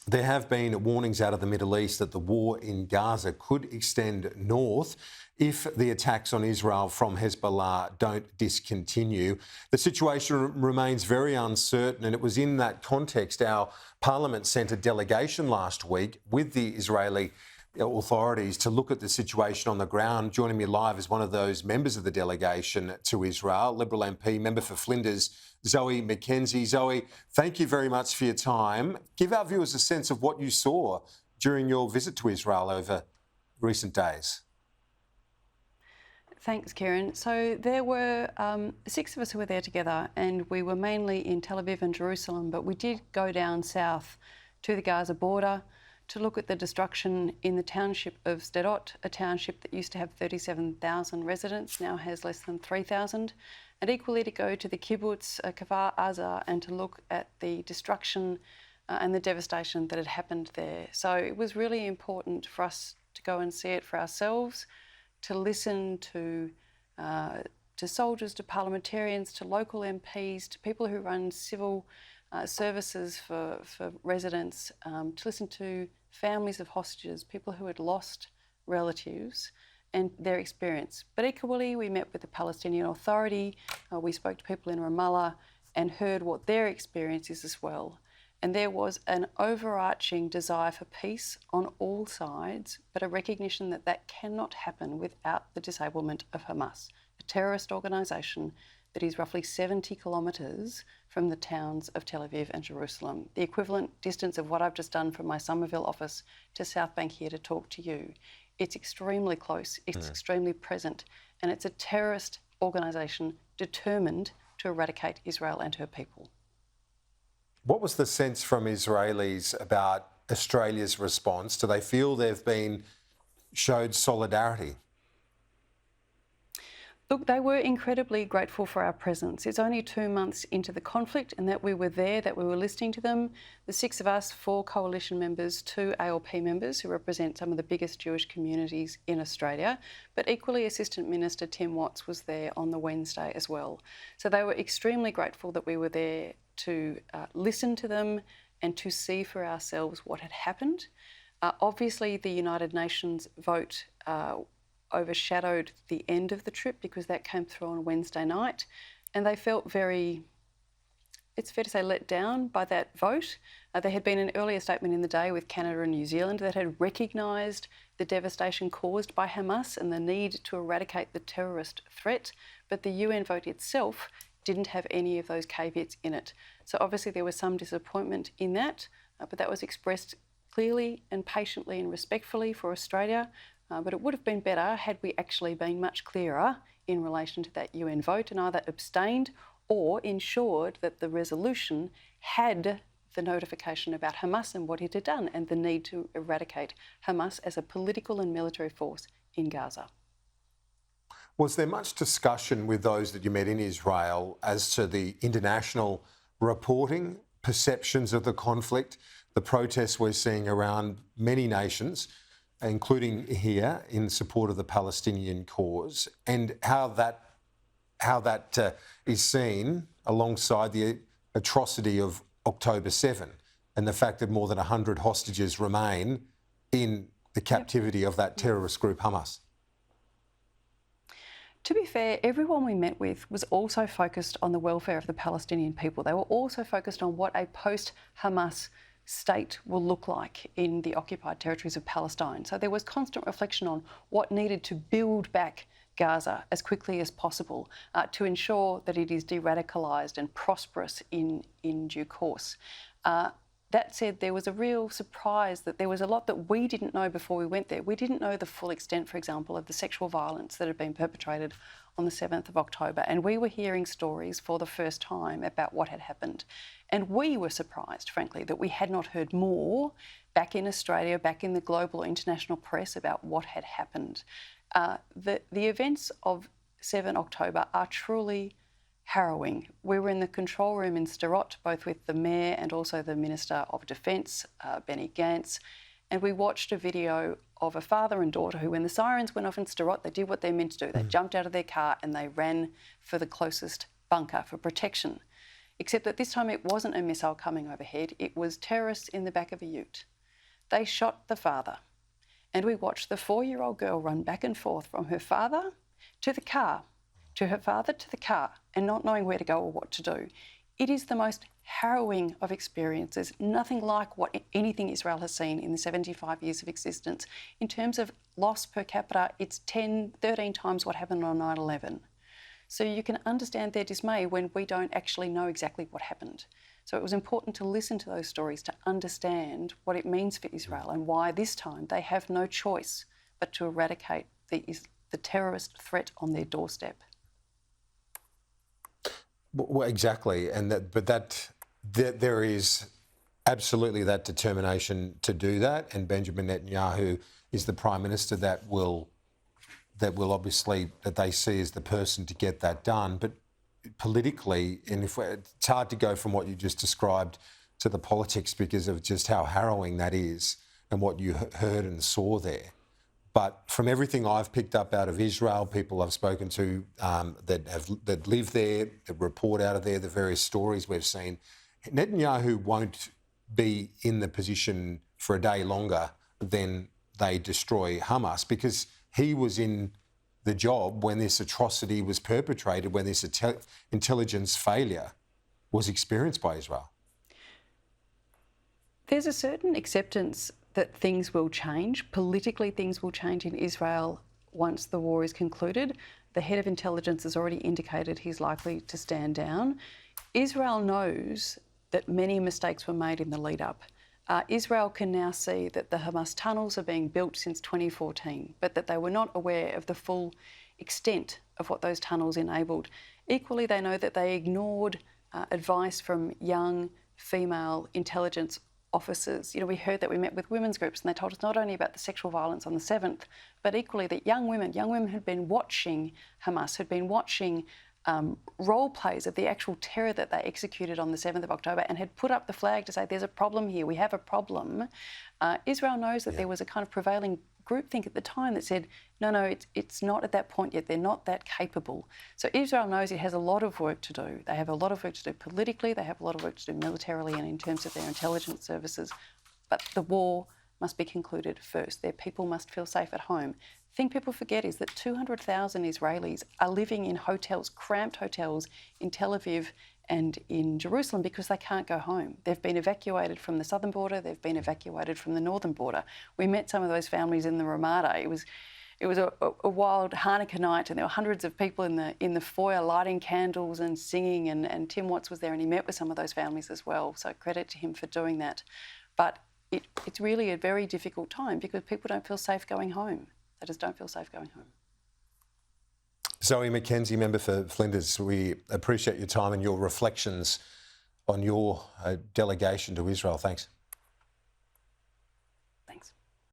There have been warnings out of the Middle East that the war in Gaza could extend north if the attacks on Israel from Hezbollah don't discontinue. The situation remains very uncertain, and it was in that context our Parliament sent a delegation last week with the Israeli authorities to look at the situation on the ground. Joining me live is one of those members of the delegation to Israel, Liberal MP, member for Flinders, Zoe McKenzie. Zoe, thank you very much for your time. Give our viewers a sense of what you saw during your visit to Israel over recent days. Thanks, Kieran. So there were 6 of us who were there together, and we were mainly in Tel Aviv and Jerusalem, but we did go down south to the Gaza border to look at the destruction in the township of Sderot, a township that used to have 37,000 residents, now has less than 3,000, and equally to go to the kibbutz, Kfar Aza, and to look at the destruction and the devastation that had happened there. So it was really important for us to go and see it for ourselves, to listen to soldiers, to parliamentarians, to local MPs, to people who run civil services for residents, to listen to families of hostages, people who had lost relatives and their experience. But equally, we met with the Palestinian Authority, we spoke to people in Ramallah and heard what their experience is as well. And there was an overarching desire for peace on all sides, but a recognition that that cannot happen without the disablement of Hamas, a terrorist organisation that is roughly 70 kilometres from the towns of Tel Aviv and Jerusalem, the equivalent distance of what I've just done from my Somerville office to South Bank here to talk to you. It's extremely close, it's extremely present, and it's a terrorist organisation determined to eradicate Israel and her people. What was the sense from Israelis about Australia's response? Do they feel they've been showed solidarity? Look, they were incredibly grateful for our presence. It's only 2 months into the conflict and that we were there, that we were listening to them. The 6 of us, 4 coalition members, 2 ALP members who represent some of the biggest Jewish communities in Australia, but equally Assistant Minister Tim Watts was there on the Wednesday as well. So they were extremely grateful that we were there to listen to them and to see for ourselves what had happened. Obviously, the United Nations vote overshadowed the end of the trip because that came through on Wednesday night, and they felt very, it's fair to say, let down by that vote. There had been an earlier statement in the day with Canada and New Zealand that had recognised the devastation caused by Hamas and the need to eradicate the terrorist threat, but the UN vote itself didn't have any of those caveats in it. So obviously there was some disappointment in that, but that was expressed clearly and patiently and respectfully for Australia. But it would have been better had we actually been much clearer in relation to that UN vote and either abstained or ensured that the resolution had the notification about Hamas and what it had done and the need to eradicate Hamas as a political and military force in Gaza. Was there much discussion with those that you met in Israel as to the international reporting, perceptions of the conflict, the protests we're seeing around many nations, including here in support of the Palestinian cause, and how that is seen alongside the atrocity of October 7 and the fact that more than 100 hostages remain in the captivity of that terrorist group Hamas? To be fair, everyone we met with was also focused on the welfare of the Palestinian people. They were also focused on what a post-Hamas state will look like in the occupied territories of Palestine. So there was constant reflection on what needed to build back Gaza as quickly as possible to ensure that it is de-radicalised and prosperous in due course. That said, there was a real surprise that there was a lot that we didn't know before we went there. We didn't know the full extent, for example, of the sexual violence that had been perpetrated on the 7th of October. And we were hearing stories for the first time about what had happened. And we were surprised, frankly, that we had not heard more back in Australia, back in the global or international press about what had happened. The events of 7 October are truly harrowing. We were in the control room in Sderot, both with the Mayor and also the Minister of Defence, Benny Gantz, and we watched a video of a father and daughter who, when the sirens went off in Sderot, they did what they meant to do. They jumped out of their car and they ran for the closest bunker for protection. except that this time it wasn't a missile coming overhead, it was terrorists in the back of a ute. They shot the father, and we watched the 4-year-old girl run back and forth from her father to the car, to her father to the car, and not knowing where to go or what to do. It is the most harrowing of experiences, nothing like what anything Israel has seen in the 75 years of existence. In terms of loss per capita, it's 10, 13 times what happened on 9/11. So you can understand their dismay when we don't actually know exactly what happened. So it was important to listen to those stories to understand what it means for Israel and why this time they have no choice but to eradicate the terrorist threat on their doorstep. Well, exactly, and that there is absolutely that determination to do that, and Benjamin Netanyahu is the Prime Minister that will obviously, that they see as the person to get that done. But politically, and it's hard to go from what you just described to the politics because of just how harrowing that is and what you heard and saw there. But from everything I've picked up out of Israel, people I've spoken to that live there, that report out of there, the various stories we've seen, Netanyahu won't be in the position for a day longer than they destroy Hamas, because he was in the job when this atrocity was perpetrated, when this intelligence failure was experienced by Israel. There's a certain acceptance that things will change. Politically, things will change in Israel once the war is concluded. The head of intelligence has already indicated he's likely to stand down. Israel knows that many mistakes were made in the lead-up. Israel can now see that the Hamas tunnels are being built since 2014, but that they were not aware of the full extent of what those tunnels enabled. Equally, they know that they ignored advice from young female intelligence officers. You know, we heard that we met with women's groups and they told us not only about the sexual violence on the 7th, but equally that young women had been watching Hamas, had been watching role plays of the actual terror that they executed on the 7th of October and had put up the flag to say there's a problem here, we have a problem. Israel knows that there was a kind of prevailing groupthink at the time that said, no, it's not at that point yet, they're not that capable. So Israel knows it has a lot of work to do. They have a lot of work to do politically, they have a lot of work to do militarily and in terms of their intelligence services. But the war must be concluded first. Their people must feel safe at home. The thing people forget is that 200,000 Israelis are living in hotels, cramped hotels in Tel Aviv and in Jerusalem because they can't go home. They've been evacuated from the southern border, they've been evacuated from the northern border. We met some of those families in the Ramallah. It was a wild Hanukkah night and there were hundreds of people in the foyer lighting candles and singing, and Tim Watts was there and he met with some of those families as well. So credit to him for doing that. But it's really a very difficult time because people don't feel safe going home. They just don't feel safe going home. Zoe McKenzie, member for Flinders, we appreciate your time and your reflections on your delegation to Israel. Thanks.